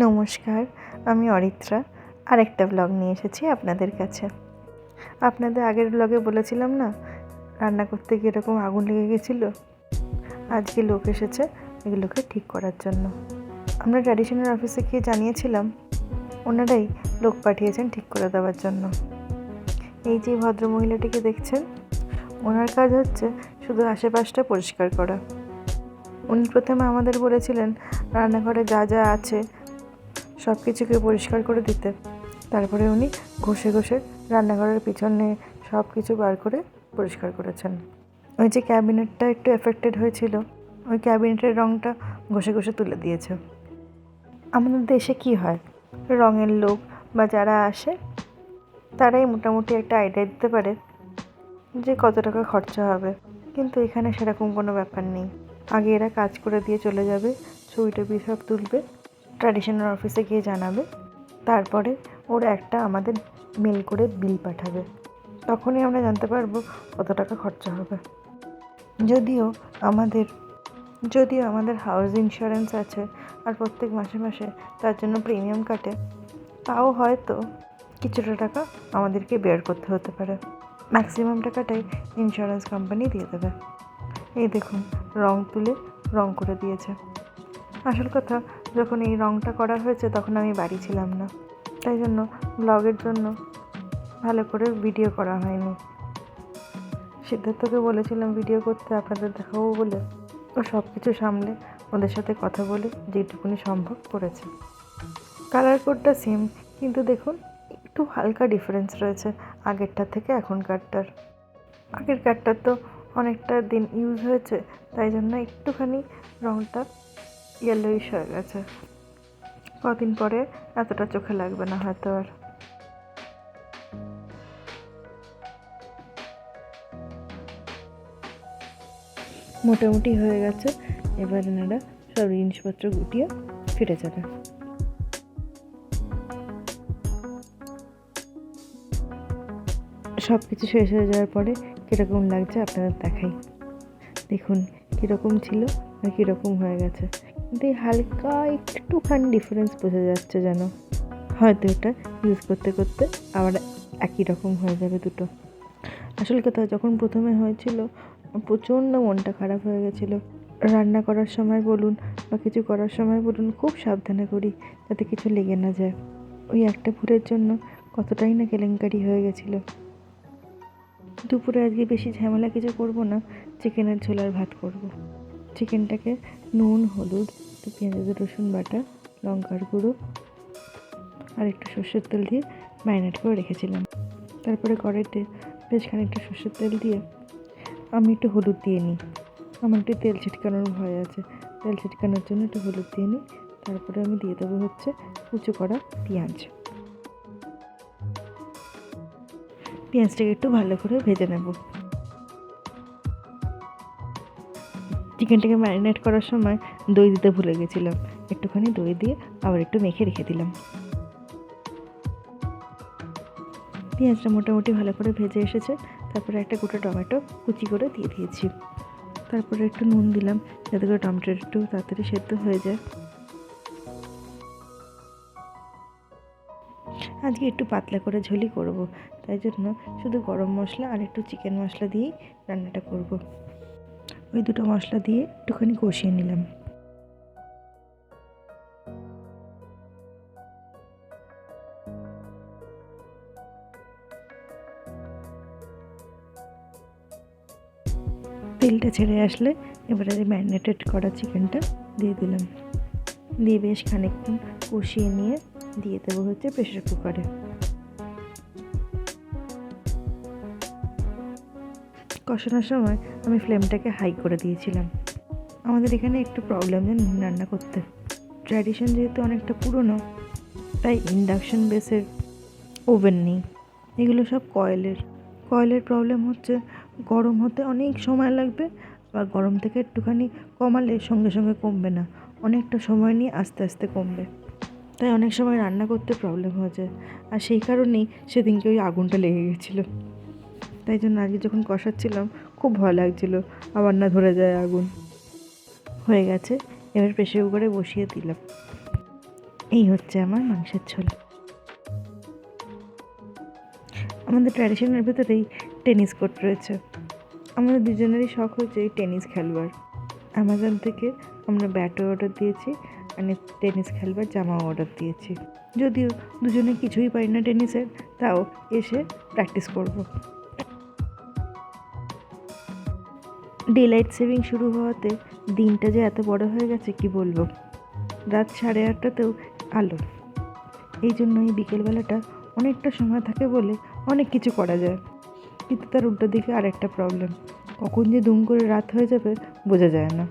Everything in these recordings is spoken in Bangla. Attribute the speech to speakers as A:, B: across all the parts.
A: নমস্কার, আমি অরিত্রা আরেকটা ব্লগ নিয়ে এসেছি আপনাদের কাছে। আপনাদের আগের ব্লগে বলেছিলাম না, রান্না করতে গিয়ে এরকম আগুন লেগে গেছিলো। আজকে লোক এসেছে এগুলোকে ঠিক করার জন্য। আমরা ট্র্যাডিশনাল অফিসে গিয়ে জানিয়েছিলাম, ওনারাই লোক পাঠিয়েছেন ঠিক করে দেওয়ার জন্য। এই যে ভদ্র মহিলাটিকে দেখছেন, ওনার কাজ হচ্ছে শুধু আশেপাশটা পরিষ্কার করা। উনি প্রথমে আমাদের বলেছিলেন রান্নাঘরে যা যা আছে সব কিছুকে পরিষ্কার করে দিতে। তারপরে উনি ঘষে ঘষে রান্নাঘরের পিছনে সব কিছু বার করে পরিষ্কার করেছেন। ওই যে ক্যাবিনেটটা একটু এফেক্টেড হয়েছিল, ওই ক্যাবিনেটের রঙটা ঘষে ঘষে তুলে দিয়েছে। আমাদের দেশে কি হয়, রঙের লোক বা যারা আসে তারাই মোটামুটি একটা আইডিয়া দিতে পারে যে কত টাকা খরচা হবে, কিন্তু এখানে সেরকম কোনো ব্যাপার নেই। আগে এরা কাজ করে দিয়ে চলে যাবে, ছবি টবি সব তুলবে, ট্র্যাডিশনাল অফিসে গিয়ে জানাবে, তারপরে ওরা একটা আমাদের মেল করে বিল পাঠাবে। তখনই আমরা জানতে পারবো কত টাকা খরচা হবে। যদিও আমাদের হাউস ইন্স্যুরেন্স আছে আর প্রত্যেক মাসে মাসে তার জন্য প্রিমিয়াম কাটে, তাও হয়তো কিছুটা টাকা আমাদেরকে বেয়ার করতে হতে পারে। ম্যাক্সিমাম টাকাটাই ইন্স্যুরেন্স কোম্পানি দিয়ে দেবে। এই দেখুন, রং তুলে রং করে দিয়েছে। আসল কথা, যখন এই রংটা করা হয়েছে তখন আমি বাড়ি ছিলাম না, তাই জন্য ব্লগের জন্য ভালো করে ভিডিও করা হয়নি। সিদ্ধার্থকে বলেছিলাম ভিডিও করতে, আপনাদের দেখাবো বলে, ও সব কিছু সামলে ওদের সাথে কথা বলে যেটুকুনি সম্ভব করেছে। কালার কোডটা সেম, কিন্তু দেখুন একটু হালকা ডিফারেন্স রয়েছে আগেরটার থেকে এখনকারটার। আগেরকারটার তো অনেকটা দিন ইউজ হয়েছে, তাই জন্য একটুখানি রঙটা ইয়েলোইশ হয়ে গেছে। কদিন পরে এতটা চোখে লাগবে না হয়তো আর। মোটামুটি হয়ে গেছে, এবার এনারা সব জিনিসপত্র গুটিয়ে ফিরে যাবে। সব কিছু শেষ হয়ে যাওয়ার পরে কীরকম লাগছে আপনাদের দেখাই। দেখুন কীরকম ছিল আর কীরকম হয়ে গেছে, কিন্তু এই হালকা একটুখানি ডিফারেন্স বোঝা যাচ্ছে, যেন হয়তো এটা ইউজ করতে করতে আবার একই রকম হয়ে যাবে দুটো। আসল কথা, যখন প্রথমে হয়েছিল প্রচণ্ড মনটা খারাপ হয়ে গেছিলো। রান্না করার সময় বলুন বা কিছু করার সময় বলুন, খুব সাবধানে করি যাতে কিছু লেগে না যায়। ওই একটা ভুলের জন্য কতটাই না কেলেঙ্কারি হয়ে গেছিলো। দুপুরে আজকে বেশি ঝামেলা কিছু করব না, চিকেনের ঝোল আর ভাত করব। চিকেনটাকে নুন, হলুদ, পেঁয়াজ রসুন বাটা, লঙ্কার গুঁড়ো আর একটু সর্ষের তেল দিয়ে ম্যারিনেট করে রেখেছিলাম। তারপরে কড়াইতে বেশ খানিকটা সর্ষের তেল দিয়ে আমি একটু হলুদ দিয়ে নিই। আমার একটু তেল ছিটকানোর ভয় আছে, তেল ছিটকানোর জন্য একটু হলুদ দিয়ে নিই। তারপরে আমি দিয়ে দেবো হচ্ছে কুচো করা পেঁয়াজ। পেঁয়াজটাকে একটু ভালো করে ভেজে নেব। চিকেনটাকে ম্যারিনেট করার সময় দই দিতে ভুলে গেছিলাম, একটুখানি দই দিয়ে আবার একটু মেখে রেখে দিলাম। পেঁয়াজটা মোটামুটি ভালো করে ভেজে এসেছে, তারপরে একটা গোটা টমেটো কুচি করে দিয়ে দিয়েছি। তারপরে একটু নুন দিলাম যাতে করে টমেটোটা একটু তাড়াতাড়ি সেদ্ধ হয়ে যায়। আজকে একটু পাতলা করে ঝোলই করব, তাই জন্য শুধু গরম মশলা আর একটু চিকেন মশলা দিয়েই রান্নাটা করব। ওই দুটো মশলা দিয়ে একটুখানি কষিয়ে নিলাম। তেলটা ছেড়ে আসলে এবারে ম্যারিনেটেড করা চিকেনটা দিয়ে দিলাম, দিয়ে বেশ খানিকক্ষণ কষিয়ে নিয়ে দিয়ে দেবো হচ্ছে প্রেশার কুকারে। কষানোর সময় আমি ফ্লেমটাকে হাই করে দিয়েছিলাম। আমাদের এখানে একটু প্রবলেম জানেন রান্না করতে, ট্র্যাডিশন যেহেতু অনেকটা পুরনো, তাই ইন্ডাকশন বেসের ওভেন নেই, এগুলো সব কয়েলের প্রবলেম হচ্ছে, গরম হতে অনেক সময় লাগবে, বা গরম থেকে একটুখানি কমালে সঙ্গে সঙ্গে কমবে না, অনেকটা সময় নিয়ে আস্তে আস্তে কমবে। তাই অনেক সময় রান্না করতে প্রবলেম হয়ে যায়, আর সেই কারণেই সেদিনকে ওই আগুনটা লেগে গেছিলো। তাই জন্য আজকে যখন কষাচ্ছিলাম খুব ভয় লাগছিলো আবার না ধরে যায় আগুন। হয়ে গেছে, এবার প্রেসার কুকারে বসিয়ে দিলাম। এই হচ্ছে আমার মাংসের ঝোল। আমাদের ট্র্যাডিশনের ভেতরেই টেনিস কোর্ট রয়েছে। আমাদের দুজনেরই শখ হচ্ছে এই টেনিস খেলবার। অ্যামাজন থেকে আমরা ব্যাটও অর্ডার দিয়েছি আর টেনিস খেলবার জামাও অর্ডার দিয়েছি। যদিও দুজনে কিছুই পারি না টেনিসের, তাও এসে প্র্যাকটিস করব। ডে লাইট সেভিং শুরু হওয়াতে দিনটা যে এত বড় হয়ে গেছে কি বলবো। রাত 8:30টাতেও আলো। এই জন্য এই বিকেলবেলাটা অনেকটা সময় থাকে বলে অনেক কিছু করা যায়। কিন্তু তার উল্টো দিকে আরেকটা প্রবলেম, কখন যে দুম করে রাত হয়ে যাবে বোঝা যায় না।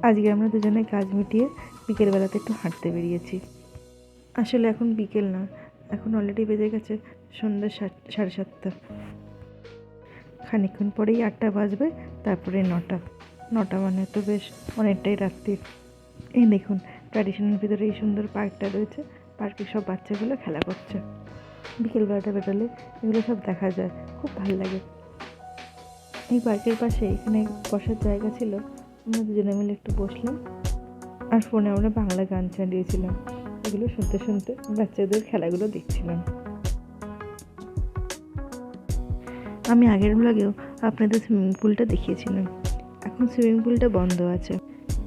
A: আজকে আমরা দুজনে কাজ মিটিয়ে বিকেলবেলাতে একটু হাঁটতে বেরিয়েছি। আসলে এখন বিকেল না, এখন অলরেডি বেজে গেছে সন্ধ্যা 7:30। খানিকক্ষণ পরেই 8টা বাজবে, তারপরে 9টা মানে তো বেশ অনেকটাই রাত্রি। এই দেখুন ট্র্যাডিশনের ভিতরে এই সুন্দর পার্কটা রয়েছে, পার্কে সব বাচ্চাগুলো খেলা করছে। বিকেলবেলাটা বেরোলে এগুলো সব দেখা যায়, খুব ভালো লাগে। এই পার্কের পাশে এখানে বসার জায়গা ছিল, আমরা দুজনে মিলে একটু বসলাম আর ফোনে আমরা বাংলা গান চালিয়েছিলাম। এগুলো শুনতে শুনতে বাচ্চাদের খেলাগুলো দেখছিলাম। আমি আগের ব্লগেও আপনাদের সুইমিং পুলটা দেখিয়েছিলাম। এখন সুইমিং পুলটা বন্ধ আছে।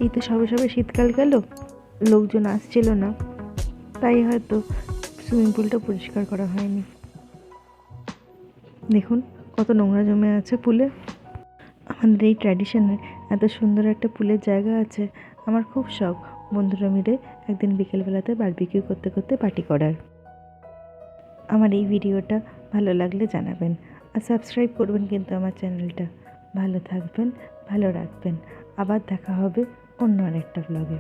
A: এই তো সবে সবে শীতকাল গেল, লোকজন আসছিল না, তাই হয়তো সুইমিং পুলটা পরিষ্কার করা হয়নি। দেখুন কত নোংরা জমে আছে পুলে। আমাদের এই ট্র্যাডিশনে এত সুন্দর একটা পুলের জায়গা আছে। আমার খুব শখ বন্ধুরা মিলে একদিন বিকেলবেলাতে বারবিকিউ করতে করতে পার্টি করার। আমার এই ভিডিওটা ভালো লাগলে জানাবেন আর সাবস্ক্রাইব করবেন কিন্তু আমার চ্যানেলটা। ভালো থাকবেন, ভালো রাখবেন। আবার দেখা হবে অন্য আরেকটা ব্লগে।